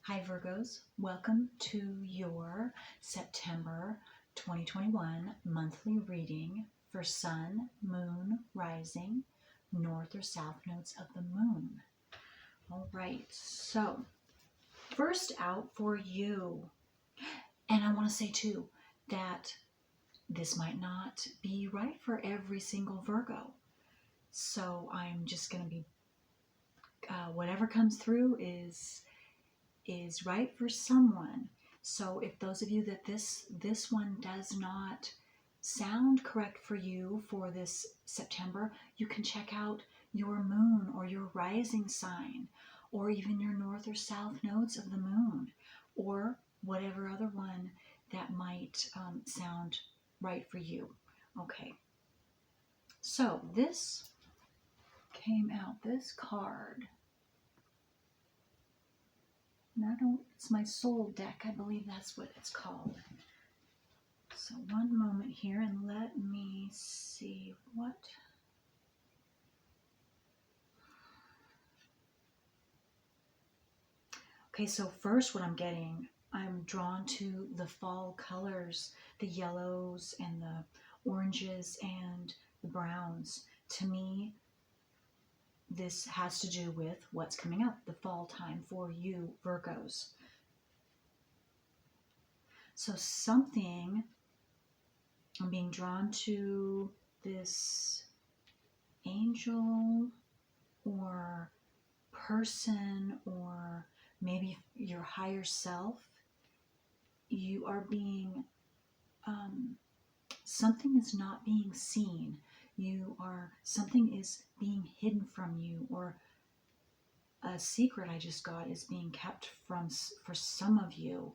Hi Virgos, welcome to your September 2021 monthly reading for Sun, Moon, Rising, North or South nodes of the Moon. All right, so first out for you, and I want to say too that this might not be right for every single Virgo. So I'm just going to be, whatever comes through is right for someone. So if those of you that this one does not sound correct for you for this September, you can check out your moon or your rising sign, or even your north or south nodes of the moon, or whatever other one that might sound right for you. Okay, so this came out, this card. It's my soul deck. I believe that's what it's called. So one moment here and let me see what. Okay, so first what I'm getting, I'm drawn to the fall colors, the yellows and the oranges and the browns. To me, this has to do with what's coming up, the fall time for you Virgos. So something, I'm being drawn to this angel or person, or maybe your higher self. You are being, something is not being seen. Something is being hidden from you, or a secret I just got is being kept for some of you.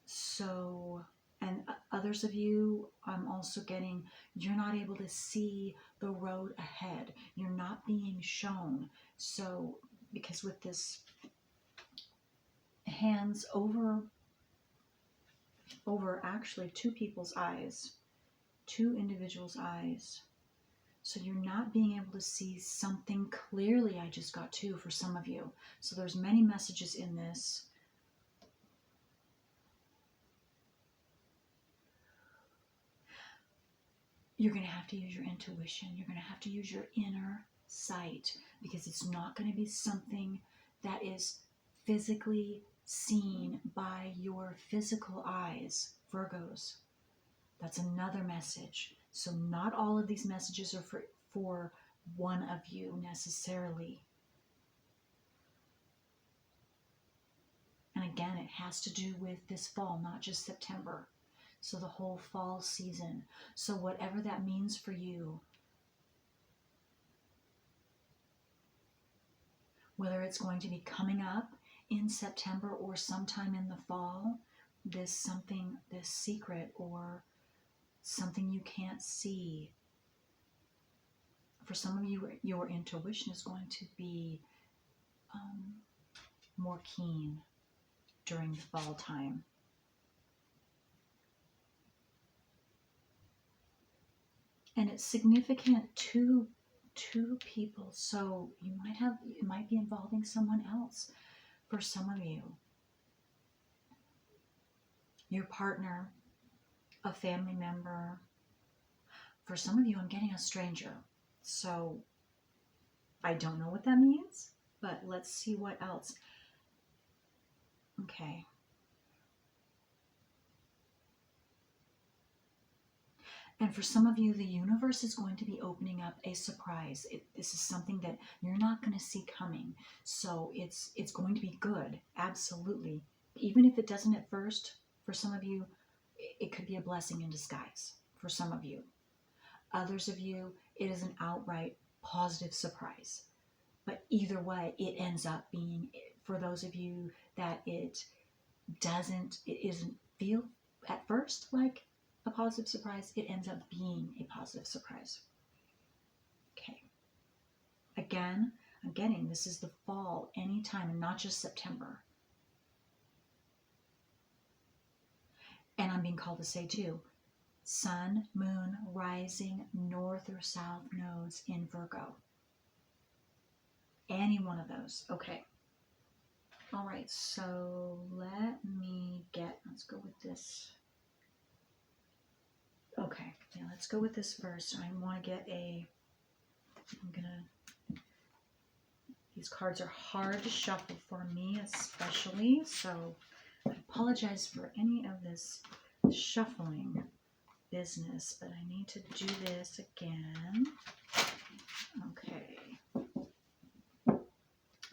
So, and others of you, I'm also getting, you're not able to see the road ahead. You're not being shown. So, because with this hands over actually two people's eyes, two individuals' eyes. So you're not being able to see something clearly, I just got too, for some of you. So there's many messages in this. You're going to have to use your intuition. You're going to have to use your inner sight, because it's not going to be something that is physically seen by your physical eyes, Virgos. That's another message. So not all of these messages are for one of you necessarily. And again, it has to do with this fall, not just September. So the whole fall season. So whatever that means for you, whether it's going to be coming up in September or sometime in the fall, this secret or something you can't see. For some of you, your intuition is going to be more keen during the fall time. And it's significant to two people. So it might be involving someone else for some of you. Your partner, a family member. For some of you, I'm getting a stranger. So I don't know what that means, but let's see what else. Okay. And for some of you, the universe is going to be opening up a surprise. This is something that you're not going to see coming. So it's going to be good, absolutely. Even if it doesn't at first, for some of you, it could be a blessing in disguise for some of you. Others of you, it is an outright positive surprise. But either way, it ends up being, for those of you that it isn't feel at first like a positive surprise, it ends up being a positive surprise. Okay. Again, I'm getting this is the fall anytime, and not just September. And I'm being called to say too, Sun, Moon, Rising, North or South nodes in Virgo. Any one of those. Okay. All right, so let's go with this. Okay, yeah, let's go with this first. I want to get these cards are hard to shuffle for me, especially, so I apologize for any of this shuffling business, but I need to do this again. Okay.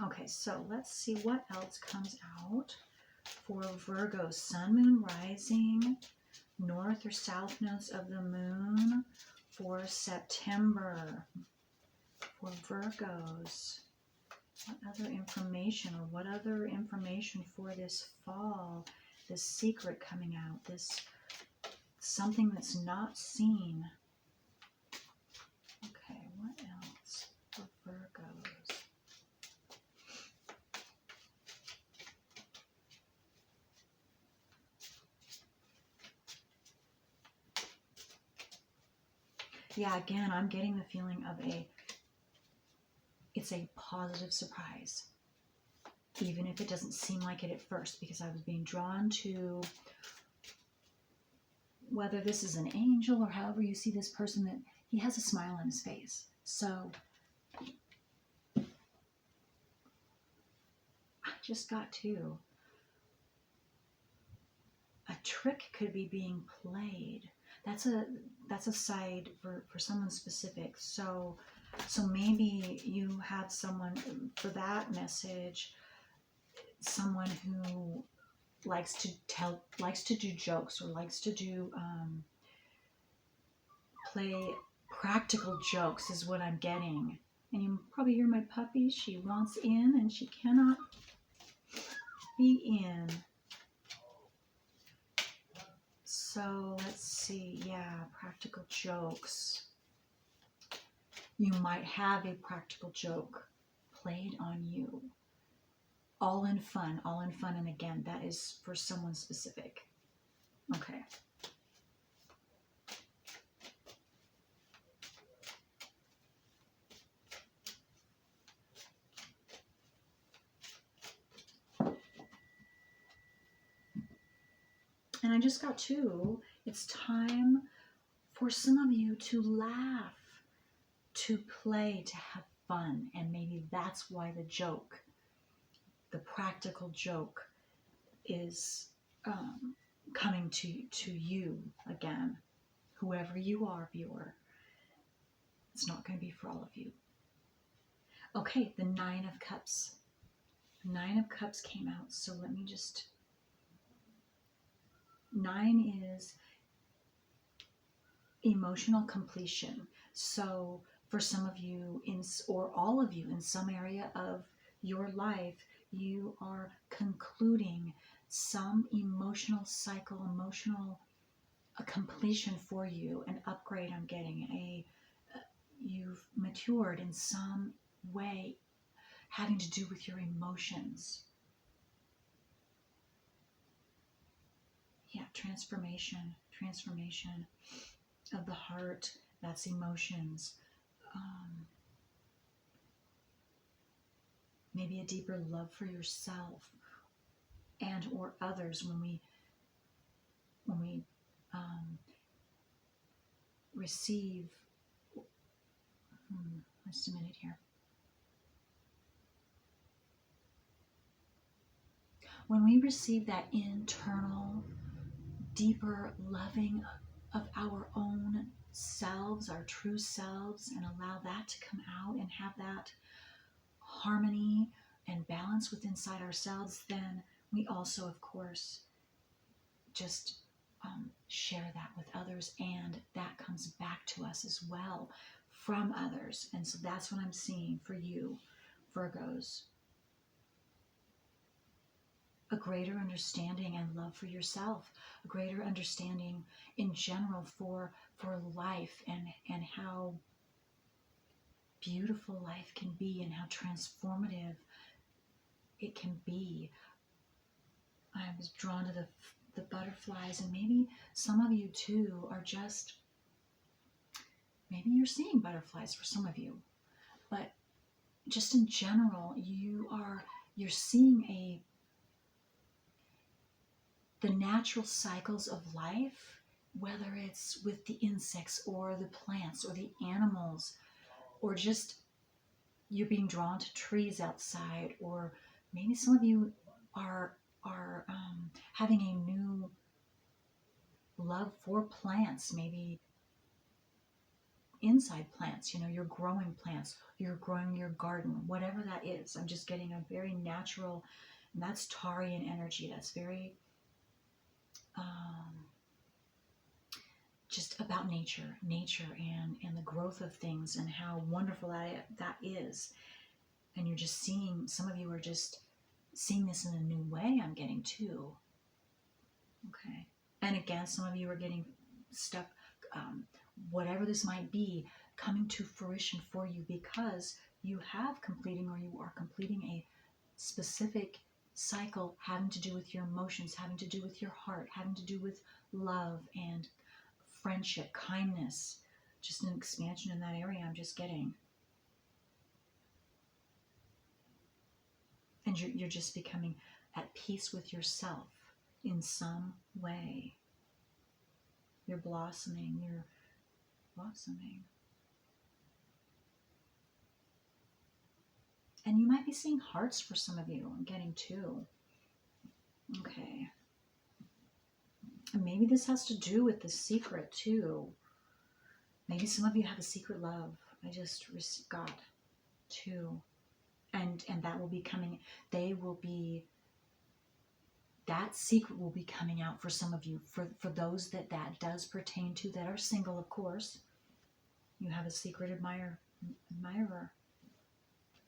Okay, so let's see what else comes out for Virgo. Sun, Moon, Rising, North or South nodes of the Moon for September. For Virgos, what other information for this fall? This secret coming out, this something that's not seen. Okay, what else for Virgos? Yeah, again, I'm getting the feeling of it's a positive surprise, even if it doesn't seem like it at first, because I was being drawn to whether this is an angel or however you see this person, that he has a smile on his face. So I just got a trick could be being played. That's a side for someone specific. So maybe you have someone for that message, someone who likes to do jokes, or likes to do play practical jokes is what I'm getting. And you probably hear my puppy. She wants in and she cannot be in. So let's see. Yeah, practical jokes. You might have a practical joke played on you. All in fun. And again, that is for someone specific. Okay. And I just got it's time for some of you to laugh, to play, to have fun. And maybe that's why the practical joke is coming to you again. Whoever you are, viewer. It's not going to be for all of you. Okay, the Nine of Cups. Nine of Cups came out, so let me just... 9 is emotional completion. So for some of you, or all of you, in some area of your life, you are concluding some emotional cycle, a completion for you, an upgrade. I'm getting you've matured in some way having to do with your emotions. Yeah, transformation of the heart. That's emotions. Maybe a deeper love for yourself and or others when we receive. Just a minute here. When we receive that internal, deeper loving of our own selves, our true selves, and allow that to come out and have that harmony and balance within inside ourselves, then we also, of course, just share that with others, and that comes back to us as well from others. And so that's what I'm seeing for you, Virgos. A greater understanding and love for yourself, a greater understanding in general for life, and how beautiful life can be and how transformative it can be. I was drawn to the butterflies, and maybe some of you too are just, maybe you're seeing butterflies for some of you, but just in general, you're seeing the natural cycles of life, whether it's with the insects or the plants or the animals, or just you're being drawn to trees outside, or maybe some of you are having a new love for plants, maybe inside plants, you're growing plants, you're growing your garden, whatever that is. I'm just getting a very natural, and that's Tarian energy. That's very just about nature and the growth of things and how wonderful that is. And you're just seeing, some of you are just seeing this in a new way, I'm getting too. Okay. And again, some of you are getting stuck, whatever this might be, coming to fruition for you because you have completing, or you are completing a specific cycle having to do with your emotions, having to do with your heart, having to do with love and friendship, kindness, just an expansion in that area I'm just getting. And you're just becoming at peace with yourself in some way. You're blossoming. And you might be seeing hearts for some of you. I'm getting two. Okay. And maybe this has to do with the secret too. Maybe some of you have a secret love. I just got two. And that will be coming. That secret will be coming out for some of you. For those that does pertain to, that are single, of course. You have a secret admirer.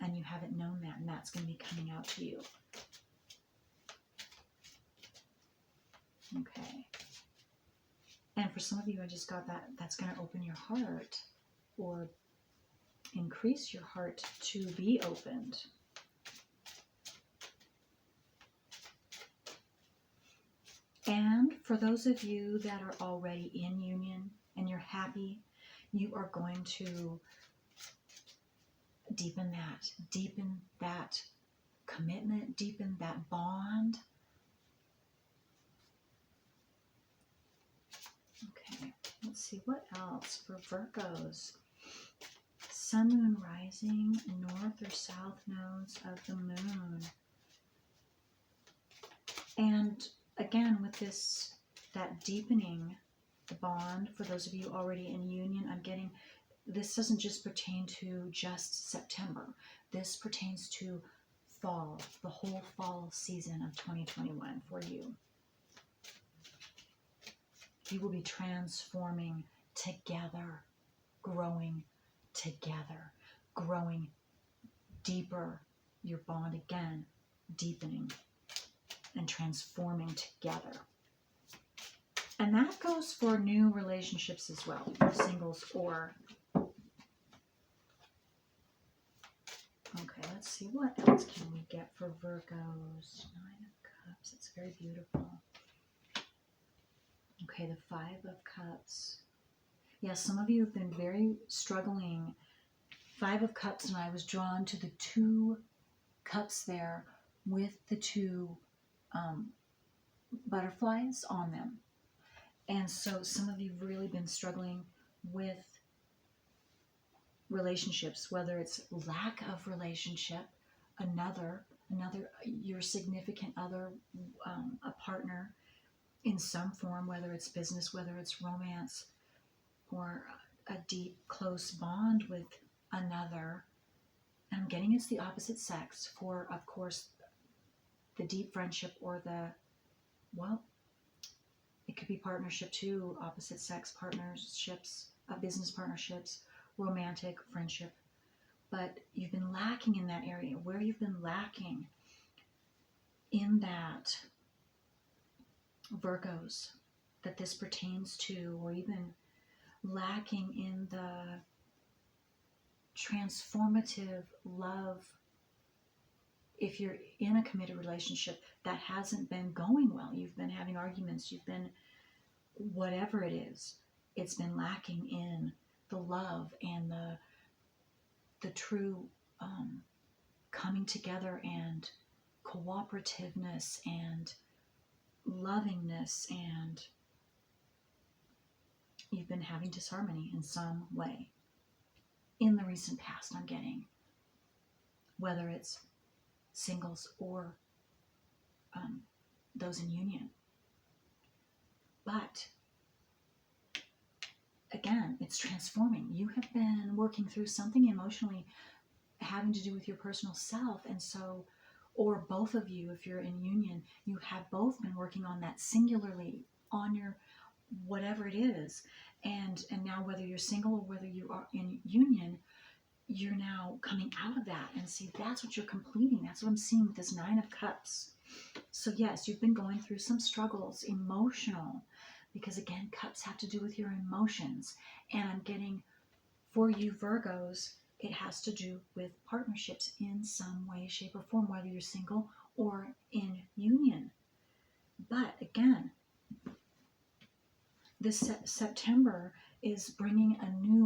And you haven't known that. And that's going to be coming out to you. Okay. And for some of you, I just got that's going to open your heart, or increase your heart to be opened. And for those of you that are already in union and you're happy, you are going to deepen that commitment, deepen that bond. Okay, let's see what else for Virgos. Sun, moon, rising, north or south nodes of the moon. And again, with that deepening the bond, for those of you already in union, I'm getting, this doesn't just pertain to just September. This pertains to fall, the whole fall season of 2021 for you. You will be transforming together, growing together, growing deeper, your bond again, deepening and transforming together. And that goes for new relationships as well, singles or... Okay, let's see, what else can we get for Virgos? 9 of Cups, it's very beautiful. Okay, the 5 of Cups. Yeah, some of you have been very struggling. 5 of Cups, and I was drawn to the 2 cups there with the 2 butterflies on them. And so some of you have really been struggling with relationships, whether it's lack of relationship, another your significant other, a partner in some form, whether it's business, whether it's romance, or a deep, close bond with another. And I'm getting it's the opposite sex for, of course, the deep friendship, or it could be partnership too, opposite sex partnerships, business partnerships, romantic friendship. But you've been lacking in that area. Where you've been lacking in that, Virgos, that this pertains to, or even lacking in the transformative love, if you're in a committed relationship that hasn't been going well, you've been having arguments, you've been, whatever it is, it's been lacking in the love and the true coming together and cooperativeness and lovingness, and you've been having disharmony in some way in the recent past. I'm getting, whether it's singles or those in union. But again, it's transforming. You have been working through something emotionally having to do with your personal self, and so, or both of you, if you're in union, you have both been working on that singularly on your whatever it is, and now whether you're single or whether you are in union, you're now coming out of that, and see, that's what you're completing. That's what I'm seeing with this Nine of Cups. So yes, you've been going through some struggles, emotional, because again, cups have to do with your emotions, and I'm getting, for you Virgos, it has to do with partnerships in some way, shape, or form, whether you're single or in union. But again, this September is bringing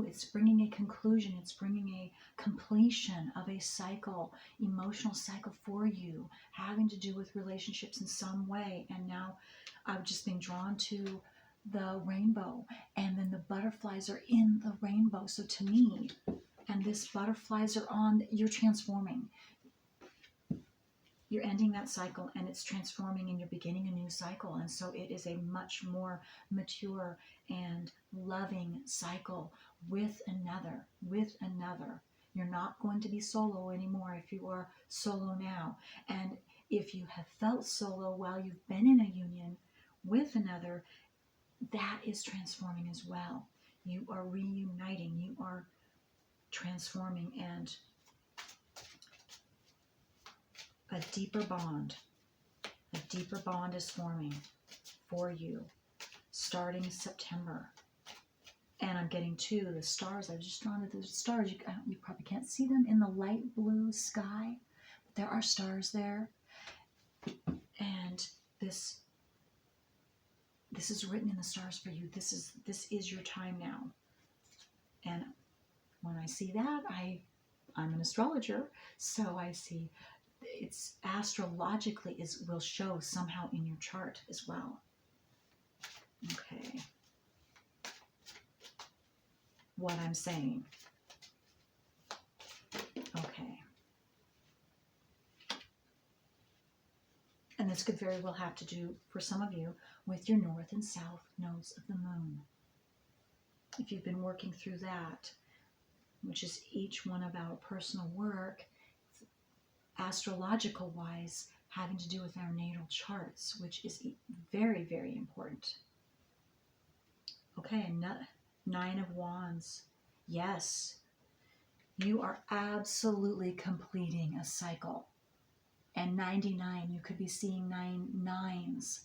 it's bringing a conclusion, it's bringing a completion of a cycle, emotional cycle for you, having to do with relationships in some way. And now I've just been drawn to the rainbow, and then the butterflies are in the rainbow. So to me, and this butterflies are on, you're transforming. You're ending that cycle, and it's transforming, and you're beginning a new cycle. And so it is a much more mature and loving cycle with another. You're not going to be solo anymore if you are solo now. And if you have felt solo while you've been in a union with another, that is transforming as well. You are reuniting, you are transforming, and a deeper bond is forming for you starting September. And I'm getting to the stars. I've just drawn to the stars. You probably can't see them in the light blue sky, but there are stars there. And this is written in the stars for you. This is your time now. And when I see that, I'm an astrologer, so I see it's astrologically will show somehow in your chart as well. Okay. What I'm saying. Okay. And this could very well have to do, for some of you, with your north and south nodes of the moon. If you've been working through that, which is each one of our personal work, astrological wise, having to do with our natal charts, which is very, very important. Okay, Nine of Wands. Yes, you are absolutely completing a cycle. And 99, you could be seeing 9 nines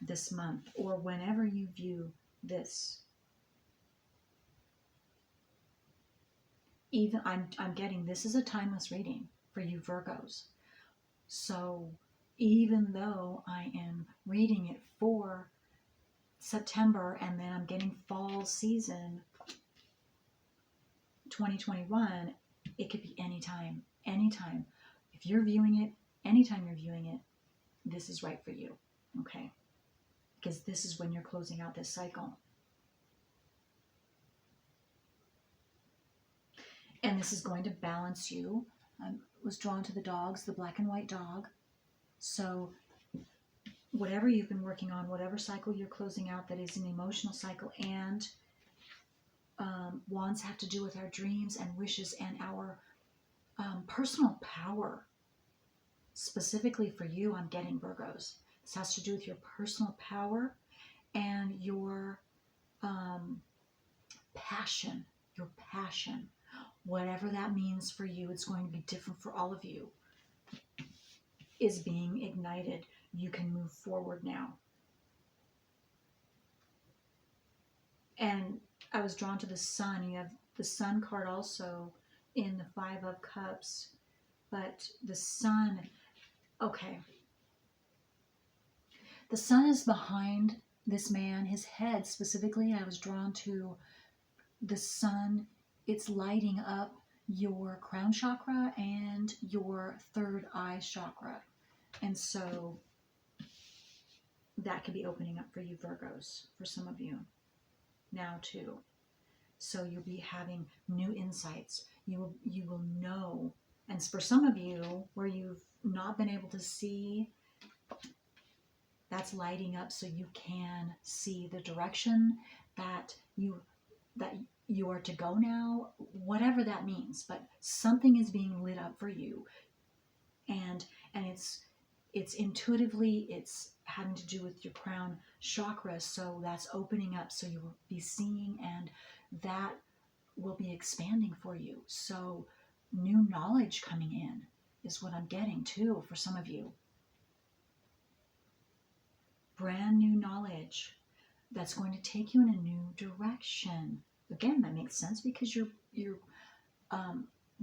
this month, or whenever you view this. Even I'm getting, this is a timeless reading for you Virgos. So even though I am reading it for September, and then I'm getting fall season 2021, it could be anytime. If you're viewing it, anytime you're viewing it, this is right for you, okay? Because this is when you're closing out this cycle. And this is going to balance you. I was drawn to the dogs, the black and white dog. So whatever you've been working on, whatever cycle you're closing out that is an emotional cycle, and wands have to do with our dreams and wishes and our personal power. Specifically for you, I'm getting Virgos. This has to do with your personal power and your passion. Your passion. Whatever that means for you, it's going to be different for all of you, is being ignited. You can move forward now. And I was drawn to the sun. You have the sun card also in the Five of Cups. But the sun, okay. The sun is behind this man, his head specifically. I was drawn to the sun. It's lighting up your crown chakra and your third eye chakra. And so that could be opening up for you, Virgos, for some of you now too. So you'll be having new insights. You will know, and for some of you where you've not been able to see, that's lighting up so you can see the direction that you are to go now, whatever that means. But something is being lit up for you, and it's intuitively, it's having to do with your crown chakra, so that's opening up, so you will be seeing, and that will be expanding for you. So new knowledge coming in is what I'm getting too for some of you. Brand new knowledge that's going to take you in a new direction. Again, that makes sense because you're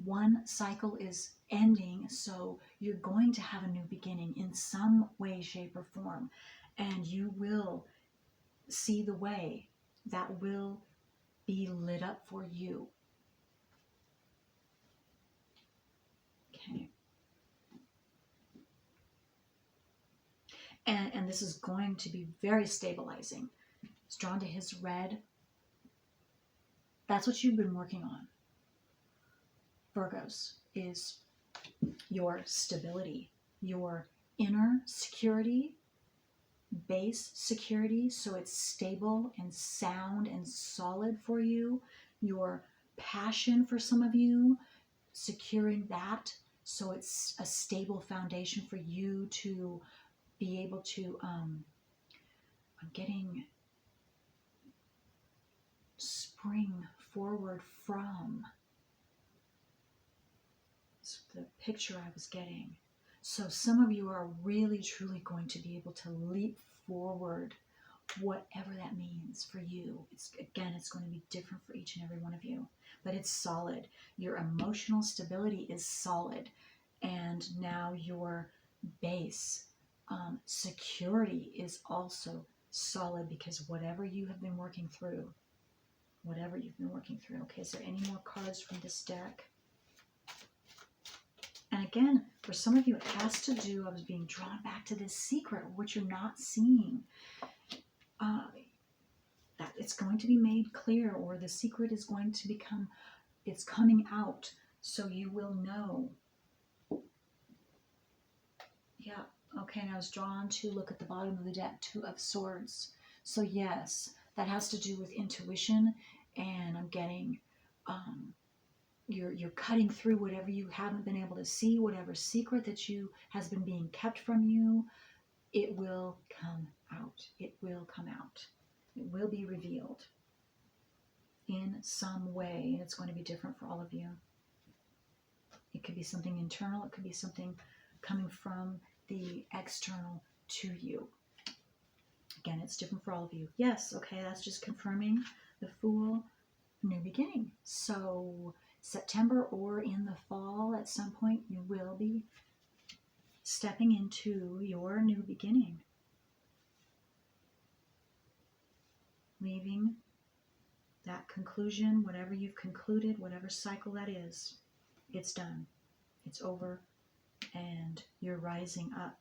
one cycle is ending, so you're going to have a new beginning in some way, shape, or form, and you will see the way that will be lit up for you. Okay. And this is going to be very stabilizing. It's drawn to his red. That's what you've been working on, Virgos, is your stability, your inner security, base security, so it's stable and sound and solid for you. Your passion, for some of you, securing that so it's a stable foundation for you to be able to I'm getting spring forward from. It's the picture I was getting. So some of you are really truly going to be able to leap forward, whatever that means for you. It's going to be different for each and every one of you, but it's solid. Your emotional stability is solid, and now your base security is also solid, because whatever you have been working through, Okay, is there any more cards from this deck? And again, for some of you, it has to do, I was being drawn back to this secret, which you're not seeing. That it's going to be made clear, or the secret is going to become, it's coming out, so you will know. Yeah, okay, and I was drawn to look at the bottom of the deck, Two of Swords. So yes, that has to do with intuition, and I'm getting, you're cutting through whatever you haven't been able to see, whatever secret that has been being kept from you. It will come out. It will come out. It will be revealed in some way, and it's going to be different for all of you. It could be something internal. It could be something coming from the external to you. Again, it's different for all of you. Yes, okay, that's just confirming the Fool, new beginning. So September or in the fall at some point, you will be stepping into your new beginning. Leaving that conclusion, whatever you've concluded, whatever cycle that is, it's done. It's over, and you're rising up.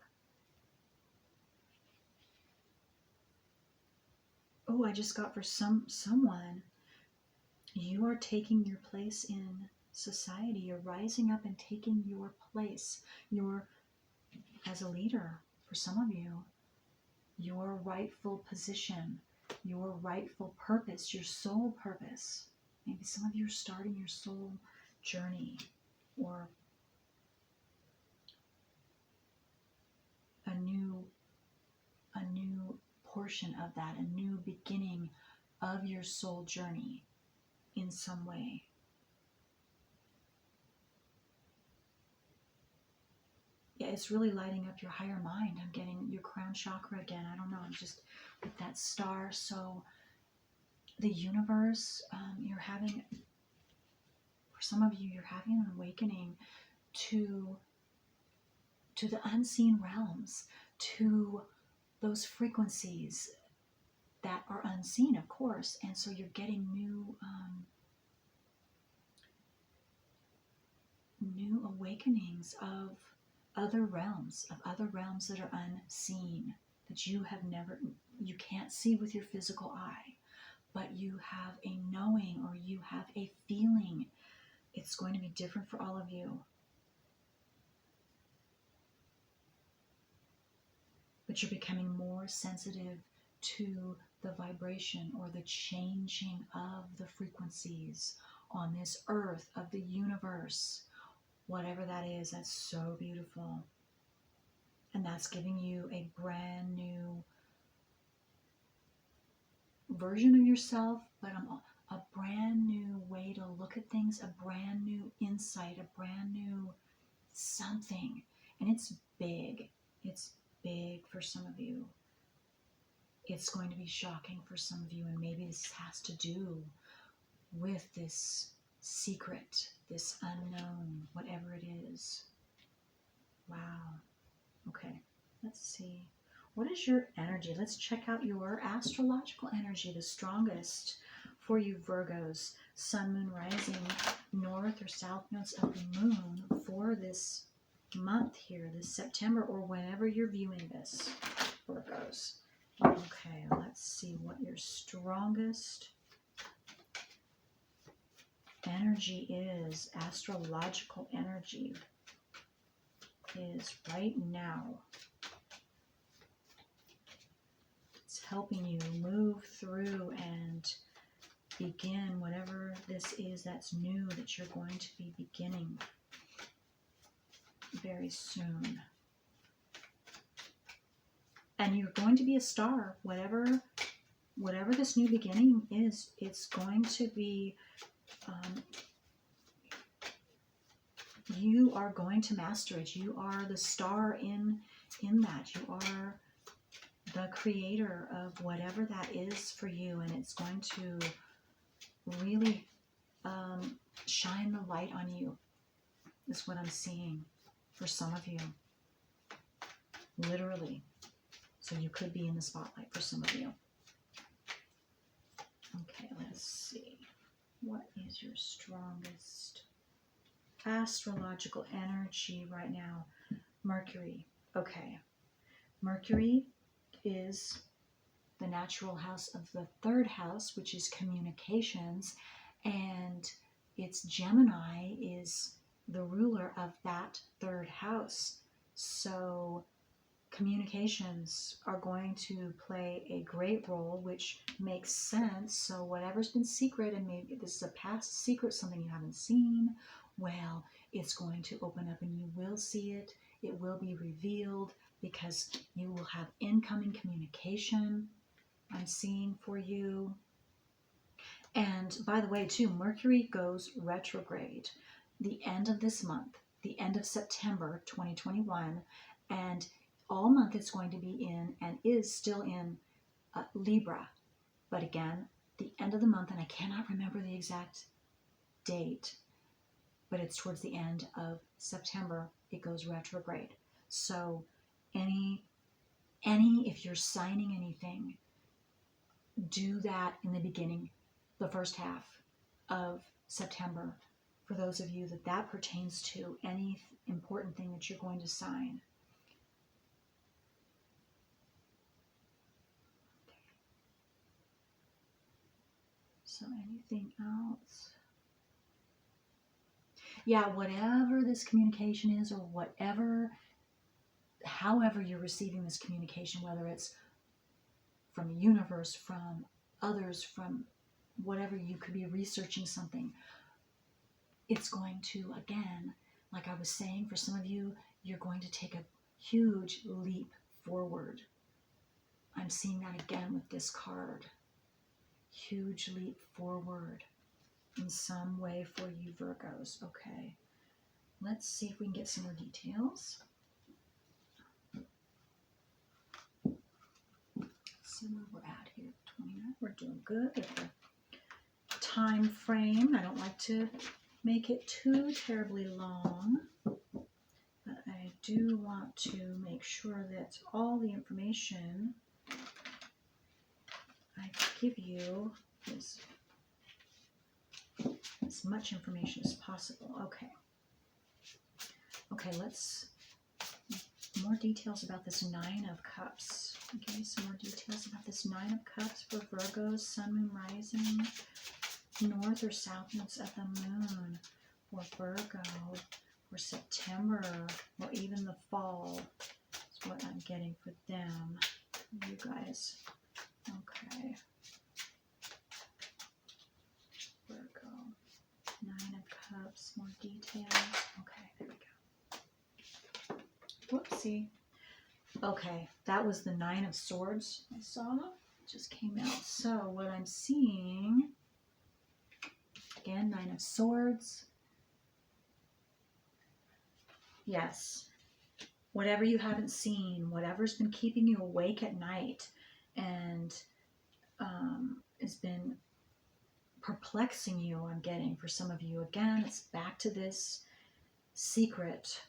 Oh, I just got for someone, you are taking your place in society. You're rising up and taking your place. You're, as a leader, for some of you, your rightful position, your rightful purpose, your soul purpose. Maybe some of you are starting your soul journey, or a new portion of that, a new beginning of your soul journey in some way. Yeah, it's really lighting up your higher mind. I'm getting your crown chakra again. I don't know, I'm just with that star. So the universe, you're having, for some of you, you're having an awakening to the unseen realms, to those frequencies that are unseen, of course. And so you're getting new awakenings of other realms that are unseen, that you can't see with your physical eye, but you have a knowing or you have a feeling. It's going to be different for all of you. But you're becoming more sensitive to the vibration or the changing of the frequencies on this earth of the universe. Whatever that is, that's so beautiful. And that's giving you a brand new version of yourself, but a brand new way to look at things, a brand new insight, a brand new something. And it's big. It's big for some of you. It's going to be shocking for some of you, and maybe this has to do with this secret, this unknown, whatever it is. Wow. Okay, let's see. What is your energy? Let's check out your astrological energy, the strongest for you Virgos. Sun, moon, rising, north or south nodes of the moon for this month here, this September, or whenever you're viewing this, Virgos. Okay, let's see what your strongest energy is, astrological energy is right now. It's helping you move through and begin whatever this is that's new that you're going to be beginning very soon. And you're going to be a star, whatever this new beginning is. It's going to be, you are going to master it. You are the star in that. You are the creator of whatever that is for you, and it's going to really shine the light on you, is what I'm seeing for some of you. Literally. So you could be in the spotlight for some of you. Okay, let's see. What is your strongest astrological energy right now? Mercury. Okay. Mercury is the natural house of the third house, which is communications, and its Gemini is the ruler of that third house. So communications are going to play a great role, which makes sense. So whatever's been secret, and maybe this is a past secret, something you haven't seen, well, it's going to open up and you will see it. It will be revealed because you will have incoming communication, I'm seeing for you. And by the way, too, Mercury goes retrograde the end of this month, the end of September 2021, and all month it's going to be in and is still in Libra. But again, the end of the month, and I cannot remember the exact date, but it's towards the end of September, it goes retrograde. So if you're signing anything, do that in the beginning, the first half of September, for those of you that pertains to, any important thing that you're going to sign. So anything else? Yeah, whatever this communication is, or however you're receiving this communication, whether it's from the universe, from others, from whatever, you could be researching something. It's going to, again, like I was saying, for some of you, you're going to take a huge leap forward. I'm seeing that again with this card. Huge leap forward in some way for you Virgos. Okay, let's see if we can get some more details. See where we're at here. 29. We're doing good with the time frame. I don't like to make it too terribly long, but I do want to make sure that all the information I give you is as much information as possible. Okay, let's more details about this 9 of Cups. Okay, some more details about this Nine of Cups for Virgo, Sun, Moon, Rising, North or South nodes of the Moon for Virgo for September or even the fall. That's what I'm getting for them, you guys. Okay. Virgo, Nine of Cups, more details. Okay, there we go. Whoopsie. Okay, that was the Nine of Swords I saw. It just came out. So what I'm seeing, again, Nine of Swords. Yes. Whatever you haven't seen, whatever's been keeping you awake at night and has been perplexing you, I'm getting for some of you. Again, it's back to this secret,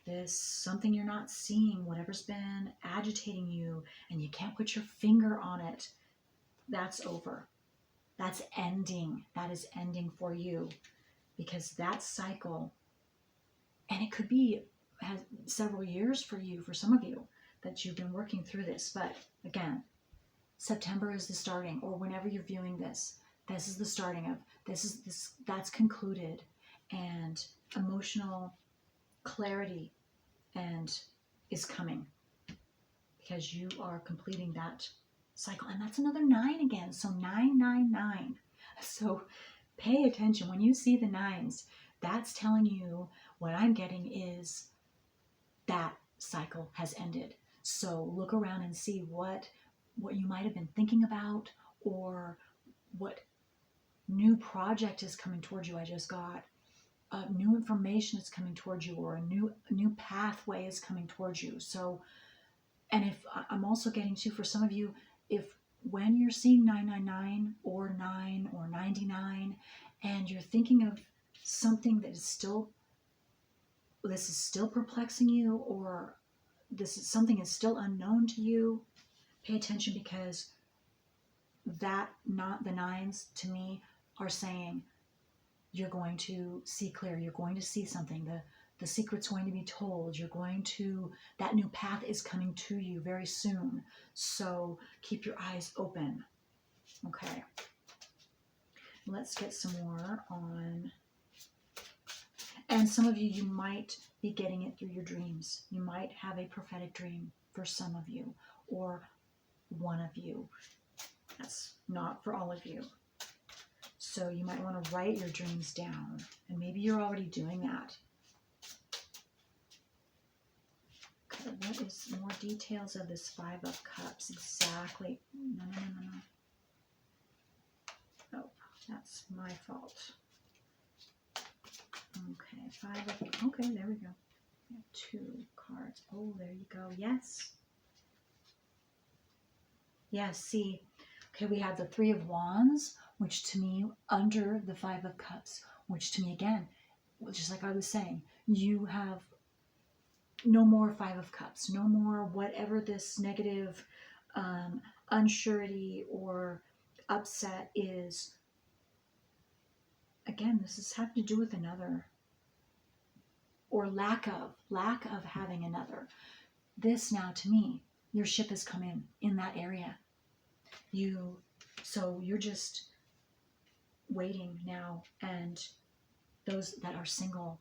this something you're not seeing, whatever's been agitating you and you can't put your finger on it. That's over. That's ending. That is ending for you, because that cycle, and it could be has several years for you, for some of you, that you've been working through this. But again, September is the starting, or whenever you're viewing this, this is the starting of that's concluded, and emotional clarity and is coming, because you are completing that cycle. And that's another 9 again, so 999. So pay attention when you see the 9s. That's telling you, what I'm getting is that cycle has ended. So look around and see what you might have been thinking about, or what new project is coming towards you. I just got new information is coming towards you, or a new pathway is coming towards you. So, and if I'm also getting to, for some of you, if when you're seeing 999 or 9 or 99, and you're thinking of something that is still, this is still perplexing you, or this is something is still unknown to you, pay attention, because that, not the 9s to me, are saying you're going to see clear, you're going to see something, the secret's going to be told, you're going to, that new path is coming to you very soon. So keep your eyes open. Okay, let's get some more on, and some of you, you might be getting it through your dreams. You might have a prophetic dream for some of you, or one of you. That's not for all of you. So you might want to write your dreams down, and maybe you're already doing that. Okay, what is more details of this 5 of Cups exactly? No. Oh, that's my fault. Okay, 5 of, okay, there we go. We have 2 cards. Oh, there you go. Yes. Yes, see. Okay, we have the 3 of Wands, which to me, under the 5 of Cups, which to me, again, just like I was saying, you have no more 5 of Cups, no more whatever this negative unsurety or upset is. Again, this is having to do with another, or lack of having another. This now, to me, your ship has come in that area. So you're just waiting now, and those that are single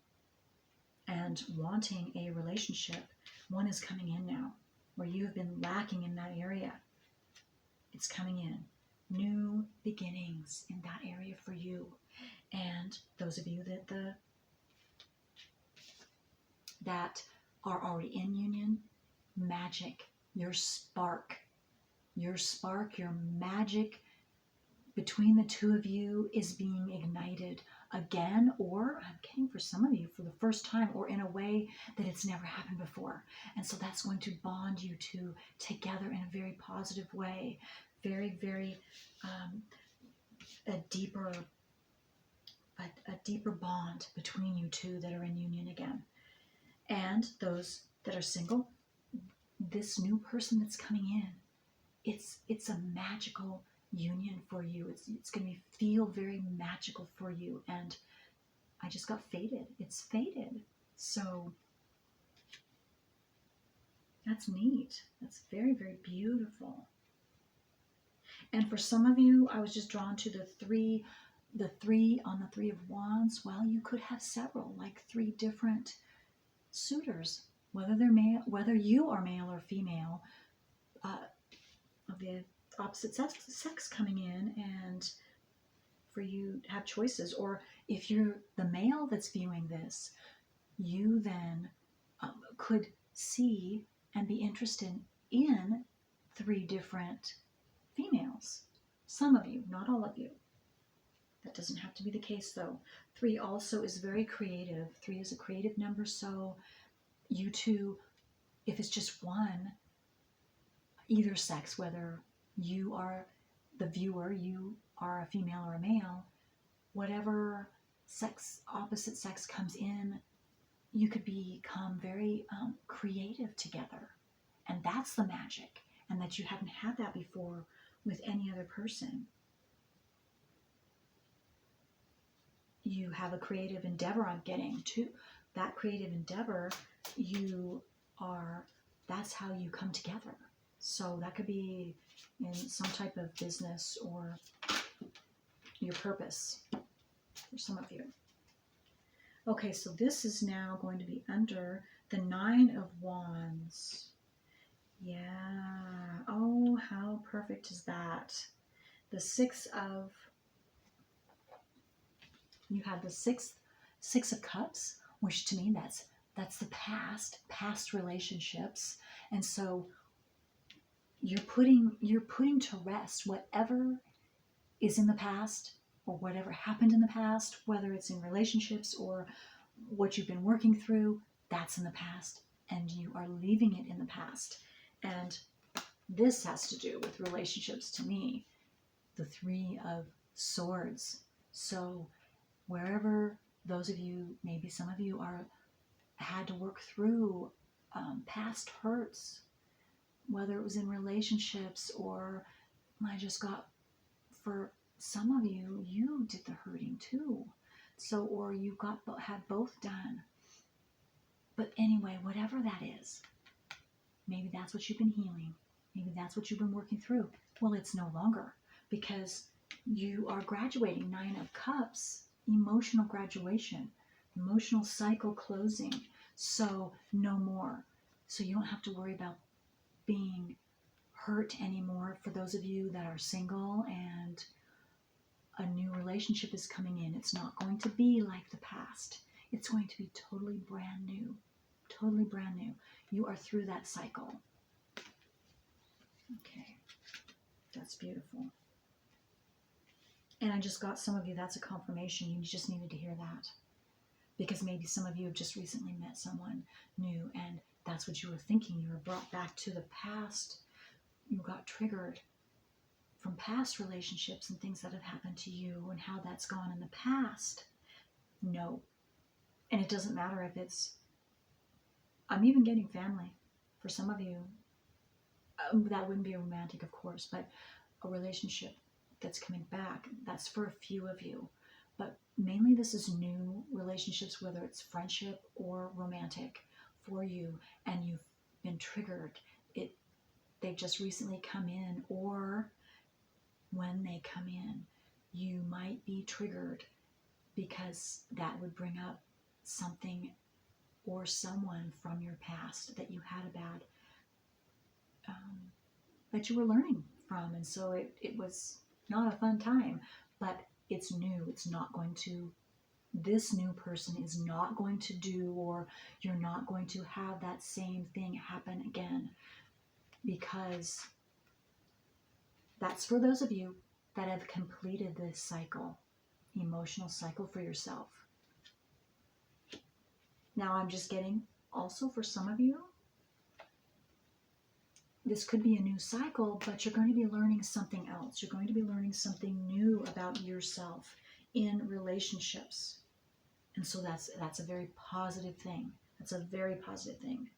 and wanting a relationship, one is coming in now, where you have been lacking in that area. It's coming in. New beginnings in that area for you. And those of you that are already in union, magic, your spark, your magic between the two of you is being ignited again, or I'm getting for some of you for the first time, or in a way that it's never happened before. And so that's going to bond you two together in a very positive way, very, very a deeper bond between you two that are in union again. And those that are single, this new person that's coming in, it's a magical union for you. It's going to feel very magical for you. And I just got fated. It's fated. So That's neat. That's very, very beautiful. And for some of you, I was just drawn to the three on the Three of Wands. Well, you could have several, like three different suitors, whether they're male, whether you are male or female, uh, of the opposite sex coming in, and for you to have choices. Or if you're the male that's viewing this, you then could see and be interested in three different females. Some of you, not all of you. That doesn't have to be the case though. Three also is very creative. Three is a creative number, so you two, if it's just one, either sex, whether you are the viewer, you are a female or a male, whatever sex, opposite sex comes in, you could become very creative together. And that's the magic. And that you haven't had that before with any other person. You have a creative endeavor I'm getting too. That creative endeavor, that's how you come together. So that could be in some type of business or your purpose for some of you. Okay, so this is now going to be under the Nine of Wands. Yeah. Oh, how perfect is that? The you have the Six of Cups, which to me that's the past relationships. And so you're putting to rest whatever is in the past, or whatever happened in the past, whether it's in relationships or what you've been working through, that's in the past, and you are leaving it in the past. And this has to do with relationships to me, the Three of Swords. So wherever those of you, maybe some of you had to work through past hurts, whether it was in relationships or for some of you, you did the hurting too. So, or you had both done. But anyway, whatever that is, maybe that's what you've been healing. Maybe that's what you've been working through. Well, it's no longer, because you are graduating. Nine of Cups, emotional graduation, emotional cycle closing. So no more. So you don't have to worry about being hurt anymore. For those of you that are single and a new relationship is coming in, it's not going to be like the past. It's going to be totally brand new. Totally brand new. You are through that cycle. Okay. That's beautiful. And I just got some of you, that's a confirmation. You just needed to hear that. Because maybe some of you have just recently met someone new, and that's what you were thinking. You were brought back to the past. You got triggered from past relationships and things that have happened to you and how that's gone in the past. No. And it doesn't matter if I'm even getting family. For some of you, that wouldn't be romantic, of course, but a relationship that's coming back, that's for a few of you. But mainly this is new relationships, whether it's friendship or romantic for you, and you've been triggered. They've just recently come in, or when they come in, you might be triggered because that would bring up something or someone from your past that you had a bad, that you were learning from. And so it was not a fun time, but it's new. It's not going to, this new person is not going to do, or you're not going to have that same thing happen again, because that's for those of you that have completed this cycle, emotional cycle for yourself. Now I'm just getting, also for some of you, this could be a new cycle, but you're going to be learning something else. You're going to be learning something new about yourself in relationships. And so that's a very positive thing. That's a very positive thing.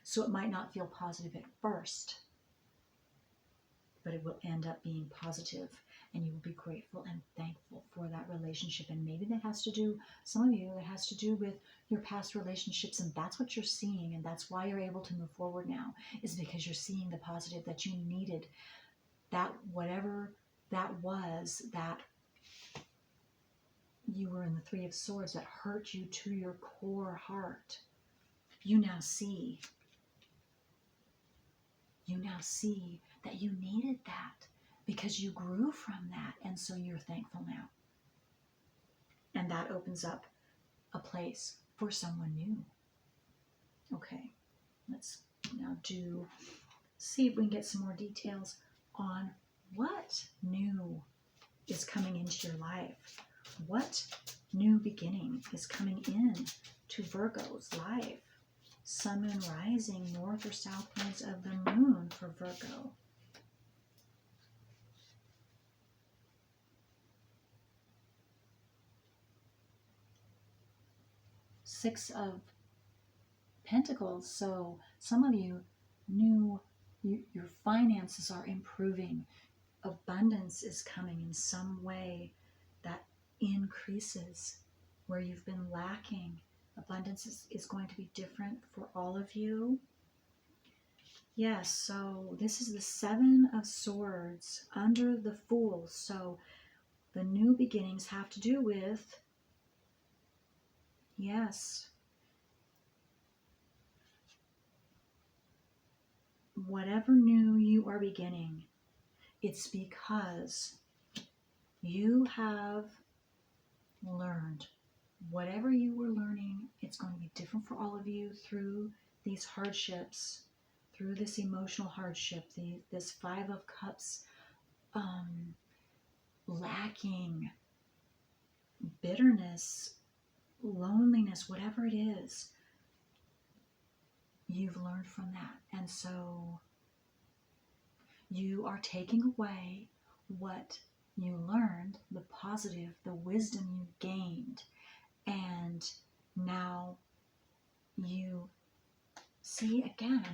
So it might not feel positive at first, but it will end up being positive, and you will be grateful and thankful for that relationship. relationship. And maybe that has to do, some of you, it has to do with your past relationships, and that's what you're seeing, and that's why you're able to move forward now, is because you're seeing the positive that you needed. That whatever that was, that you were in the Three of Swords, that hurt you to your core heart, you now see. You now see that you needed that because you grew from that, and so you're thankful now. And that opens up a place for someone new. Okay, let's now see if we can get some more details on what new is coming into your life. What new beginning is coming in to Virgo's life? Sun, moon, rising, north or south nodes of the moon for Virgo. Six of Pentacles. So some of you your finances are improving. Abundance is coming in some way that increases where you've been lacking. Abundance is going to be different for all of you. Yes, so this is the Seven of Swords under the Fool. So the new beginnings have to do with, yes, whatever new you are beginning, it's because you have learned. Whatever you were learning, it's going to be different for all of you through these hardships, through this emotional hardship, this Five of Cups, lacking, bitterness, loneliness, whatever it is, you've learned from that. And so you are taking away what you learned, the positive, the wisdom you gained, and now you see again,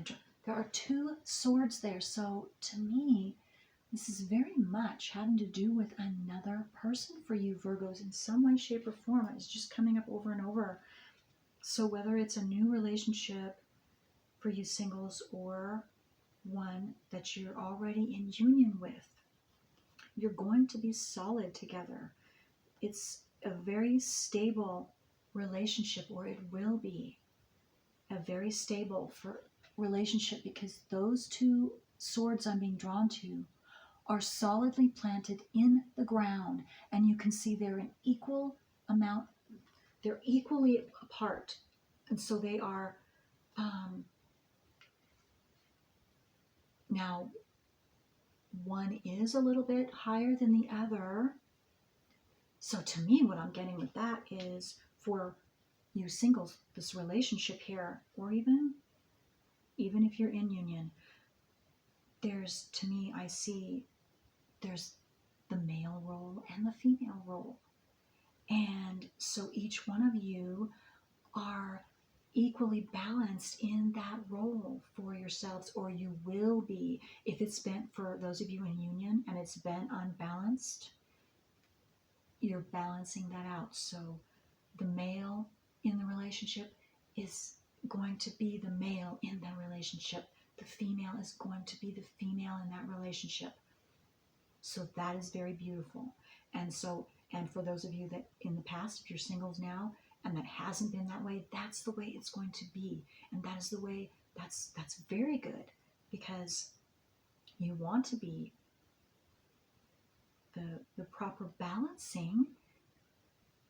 there are two swords there. So to me, this is very much having to do with another person for you, Virgos, in some way, shape, or form. It's just coming up over and over. So whether it's a new relationship for you singles or one that you're already in union with, you're going to be solid together. It's a very stable relationship, or it will be a very stable relationship, because those two swords I'm being drawn to are solidly planted in the ground, and you can see they're an equal amount, they're equally apart, and so they are now one is a little bit higher than the other. So to me, what I'm getting with that is, for you singles, this relationship here, or even if you're in union, there's, to me, I see there's the male role and the female role. And so each one of you are equally balanced in that role for yourselves, or you will be. If it's been, for those of you in union and it's been unbalanced, you're balancing that out. So the male in the relationship is going to be the male in that relationship. The female is going to be the female in that relationship. So that is very beautiful. And so, and for those of you that in the past, if you're singles now and that hasn't been that way, that's the way it's going to be. And that is the way, that's very good, because you want to be the proper balancing,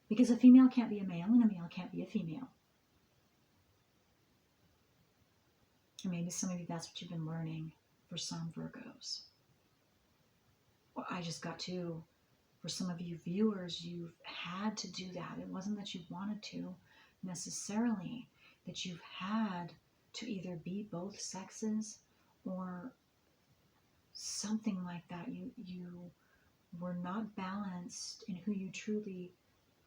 because a female can't be a male and a male can't be a female. And maybe some of you, that's what you've been learning for some Virgos. Well, I just got to, for some of you viewers, you've had to do that. It wasn't that you wanted to necessarily, that you've had to either be both sexes or something like that. You were not balanced in who you truly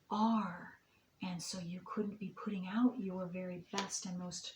are. And so you couldn't be putting out your very best and most